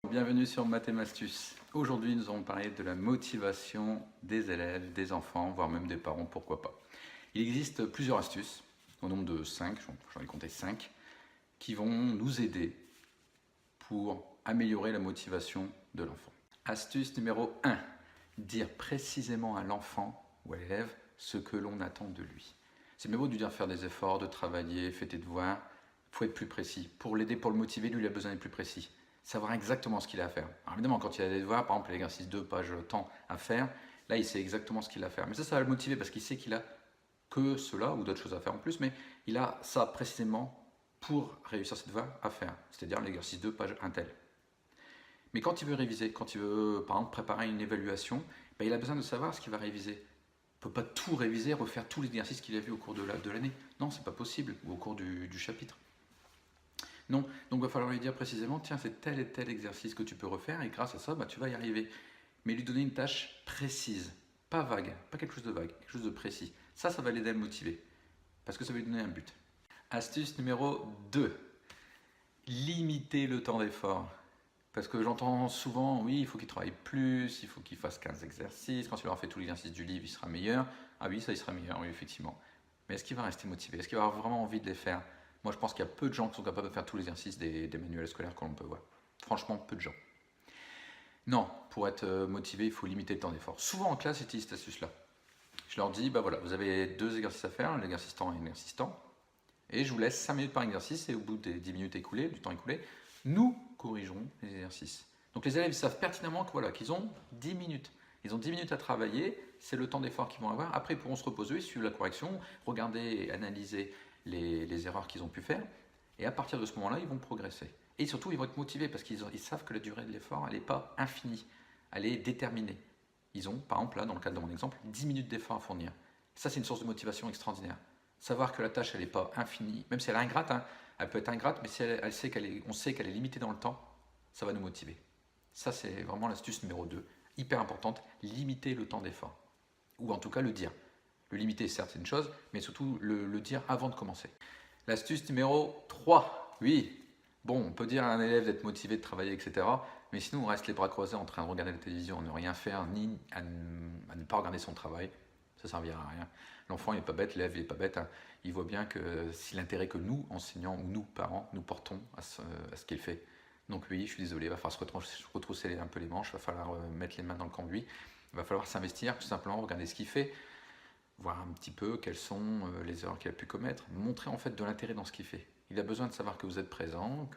Bienvenue sur Mathémastus. Aujourd'hui, nous allons parler de la motivation des élèves, des enfants, voire même des parents, pourquoi pas. Il existe plusieurs astuces, au nombre de 5, j'en ai compté 5, qui vont nous aider pour améliorer la motivation de l'enfant. Astuce numéro 1, dire précisément à l'enfant ou à l'élève ce que l'on attend de lui. C'est mieux beau de lui dire faire des efforts, de travailler, faire tes devoirs, il faut être plus précis. Pour l'aider, pour le motiver, lui, il a besoin d'être plus précis. Savoir exactement ce qu'il a à faire. Alors évidemment, quand il a des devoirs, par exemple l'exercice 2, page temps à faire, là il sait exactement ce qu'il a à faire. Mais ça va le motiver parce qu'il sait qu'il a que cela ou d'autres choses à faire en plus, mais il a ça précisément pour réussir ses devoirs à faire, c'est-à-dire l'exercice 2, page un tel. Mais quand il veut réviser, quand il veut par exemple préparer une évaluation, il a besoin de savoir ce qu'il va réviser. Il ne peut pas tout réviser, refaire tous les exercices qu'il a vus au cours de l'année. Non, c'est pas possible, ou au cours du chapitre. Non, donc il va falloir lui dire précisément, tiens, c'est tel et tel exercice que tu peux refaire, et grâce à ça, tu vas y arriver. Mais lui donner une tâche précise, pas vague, pas quelque chose de vague, quelque chose de précis. Ça va l'aider à le motiver, parce que ça va lui donner un but. Astuce numéro 2, limiter le temps d'effort. Parce que j'entends souvent, oui, il faut qu'il travaille plus, il faut qu'il fasse 15 exercices, quand il aura fait tous les exercices du livre, il sera meilleur. Ah oui, ça, il sera meilleur, oui, effectivement. Mais est-ce qu'il va rester motivé? Est-ce qu'il va avoir vraiment envie de les faire? Moi, je pense qu'il y a peu de gens qui sont capables de faire tous les exercices des manuels scolaires que l'on peut voir. Franchement, peu de gens. Non, pour être motivé, il faut limiter le temps d'effort. Souvent en classe, j'utilise cette astuce-là. Je leur dis, voilà, vous avez 2 exercices à faire, l'exercice temps et l'exercice temps. Et je vous laisse 5 minutes par exercice, et au bout des 10 minutes écoulées, du temps écoulé, nous corrigerons les exercices. Donc les élèves savent pertinemment qu'ils ont 10 minutes. Ils ont 10 minutes à travailler, c'est le temps d'effort qu'ils vont avoir. Après, ils pourront se reposer, suivre la correction, regarder et analyser les erreurs qu'ils ont pu faire. Et à partir de ce moment-là, ils vont progresser. Et surtout, ils vont être motivés parce qu'ils savent que la durée de l'effort, elle n'est pas infinie, elle est déterminée. Ils ont, par exemple, là, dans le cadre de mon exemple, 10 minutes d'effort à fournir. Ça, c'est une source de motivation extraordinaire. Savoir que la tâche, elle n'est pas infinie, même si elle est ingrate, elle peut être ingrate, mais si on sait qu'elle est limitée dans le temps, ça va nous motiver. Ça, c'est vraiment l'astuce numéro 2, hyper importante, limiter le temps d'effort. Ou en tout cas, le dire. Le limiter, certes, c'est une chose, mais surtout le dire avant de commencer. L'astuce numéro 3, oui. Bon, on peut dire à un élève d'être motivé, de travailler, etc. Mais sinon, on reste les bras croisés en train de regarder la télévision, à ne rien faire, ni à ne pas regarder son travail. Ça ne servira à rien. L'enfant n'est pas bête, l'élève n'est pas bête. Il voit bien que si l'intérêt que nous, enseignants ou nous, parents, nous portons à ce qu'il fait. Donc oui, je suis désolé, il va falloir se retrousser un peu les manches, il va falloir mettre les mains dans le cambouis, il va falloir s'investir, tout simplement, regarder ce qu'il fait, voir un petit peu quelles sont les erreurs qu'il a pu commettre, montrer en fait de l'intérêt dans ce qu'il fait. Il a besoin de savoir que vous êtes présent,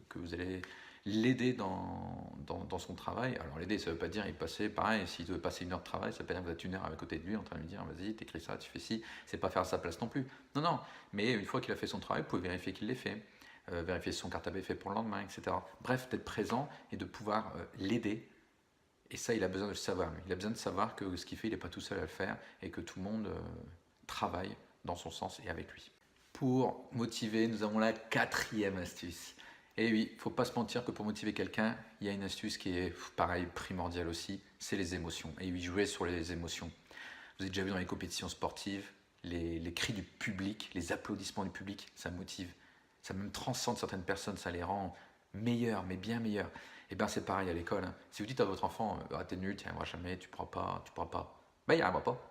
que vous allez l'aider dans son travail. Alors l'aider, ça ne veut pas dire il passer, pareil, s'il doit passer 1 heure de travail, ça ne veut pas dire que vous êtes 1 heure à côté de lui en train de lui dire vas-y, t'écris ça, tu fais ci, c'est pas faire à sa place non plus. Non, non, mais une fois qu'il a fait son travail, vous pouvez vérifier qu'il l'ait fait, vérifier si son cartable est fait pour le lendemain, etc. Bref, d'être présent et de pouvoir l'aider. Et ça, il a besoin de le savoir. Il a besoin de savoir que ce qu'il fait, il n'est pas tout seul à le faire et que tout le monde travaille dans son sens et avec lui. Pour motiver, nous avons la 4e astuce. Et oui, il ne faut pas se mentir que pour motiver quelqu'un, il y a une astuce qui est pareil, primordiale aussi, c'est les émotions. Et oui, jouer sur les émotions. Vous avez déjà vu dans les compétitions sportives, les cris du public, les applaudissements du public, ça motive. Ça même transcende certaines personnes, ça les rend meilleurs, mais bien meilleurs. Et bien c'est pareil à l'école. Si vous dites à votre enfant, t'es nul, tu n'y arriveras jamais, tu pourras pas, il n'y arrivera pas.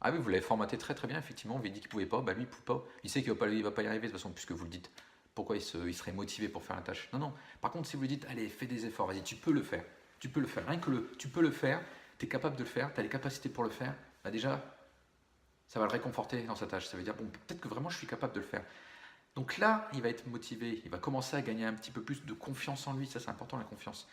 Ah oui, vous l'avez formaté très très bien, effectivement, vous lui avez dit qu'il ne pouvait pas, lui il ne peut pas. Il sait qu'il ne va pas y arriver de toute façon, puisque vous le dites. Pourquoi il serait motivé pour faire la tâche? Non, non. Par contre, si vous lui dites, allez, fais des efforts, vas-y, tu peux le faire. Tu peux le faire. Rien que tu peux le faire, tu es capable de le faire, tu as les capacités pour le faire, déjà, ça va le réconforter dans sa tâche. Ça veut dire, bon, peut-être que vraiment je suis capable de le faire. Donc là, il va être motivé, il va commencer à gagner un petit peu plus de confiance en lui, ça c'est important la confiance.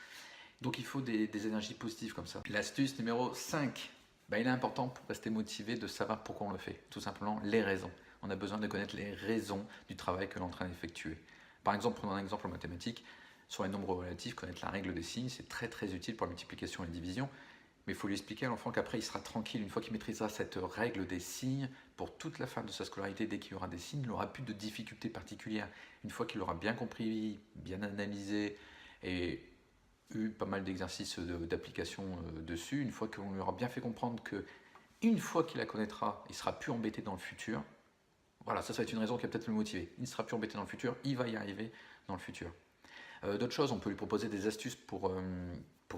Donc il faut des énergies positives comme ça. L'astuce numéro 5, il est important pour rester motivé de savoir pourquoi on le fait. Tout simplement les raisons. On a besoin de connaître les raisons du travail que l'on est en train d'effectuer. Par exemple, prenons un exemple en mathématiques, sur les nombres relatifs, connaître la règle des signes, c'est très très utile pour la multiplication et la division. Mais il faut lui expliquer à l'enfant qu'après il sera tranquille, une fois qu'il maîtrisera cette règle des signes, pour toute la fin de sa scolarité, dès qu'il y aura des signes, il n'aura plus de difficultés particulières. Une fois qu'il aura bien compris, bien analysé et eu pas mal d'exercices d'application dessus, une fois qu'on lui aura bien fait comprendre que une fois qu'il la connaîtra, il ne sera plus embêté dans le futur. Voilà, ça va être une raison qui va peut-être le motiver. Il ne sera plus embêté dans le futur, il va y arriver dans le futur. D'autres choses, on peut lui proposer des astuces pour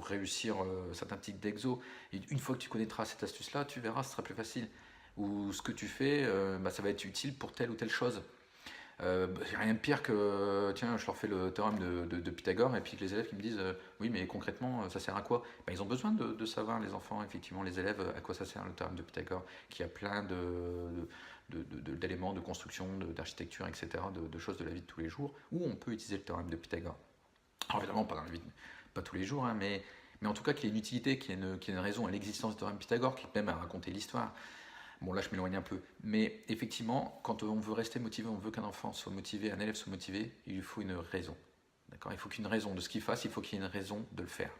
réussir certains types d'exos. Et une fois que tu connaîtras cette astuce-là, tu verras, ce sera plus facile. Ou ce que tu fais, ça va être utile pour telle ou telle chose. Rien de pire que, tiens, je leur fais le théorème de Pythagore et puis que les élèves qui me disent oui, mais concrètement, ça sert à quoi? Ils ont besoin de savoir, les enfants, effectivement, les élèves, à quoi ça sert le théorème de Pythagore, qui a plein d'éléments de construction, d'architecture, etc., de choses de la vie de tous les jours, où on peut utiliser le théorème de Pythagore. Alors évidemment, pas dans la vie, pas tous les jours, hein, mais en tout cas qu'il y ait une utilité, qu'il y ait une raison à l'existence du théorème de Pythagore, qui même à raconter l'histoire. Bon, là, je m'éloigne un peu. Mais effectivement, quand on veut rester motivé, on veut qu'un enfant soit motivé, un élève soit motivé, il lui faut une raison. D'accord? Il faut qu'il y ait une raison de ce qu'il fasse, il faut qu'il y ait une raison de le faire.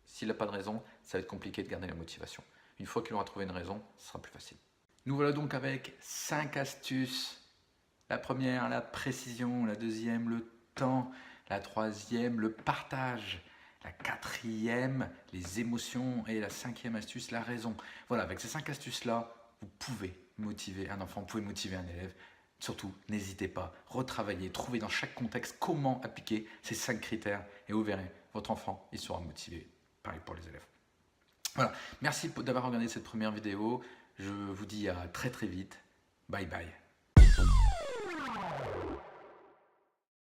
S'il n'a pas de raison, ça va être compliqué de garder la motivation. Une fois qu'il aura trouvé une raison, ce sera plus facile. Nous voilà donc avec 5 astuces. La première, la précision. La deuxième, le temps. La troisième, le partage. La quatrième, les émotions. Et la cinquième astuce, la raison. Voilà, avec ces 5 astuces-là, vous pouvez motiver un enfant, vous pouvez motiver un élève. Surtout, n'hésitez pas, retravaillez, trouvez dans chaque contexte comment appliquer ces 5 critères et vous verrez, votre enfant, il sera motivé. Pareil pour les élèves. Voilà, merci d'avoir regardé cette première vidéo. Je vous dis à très très vite. Bye bye.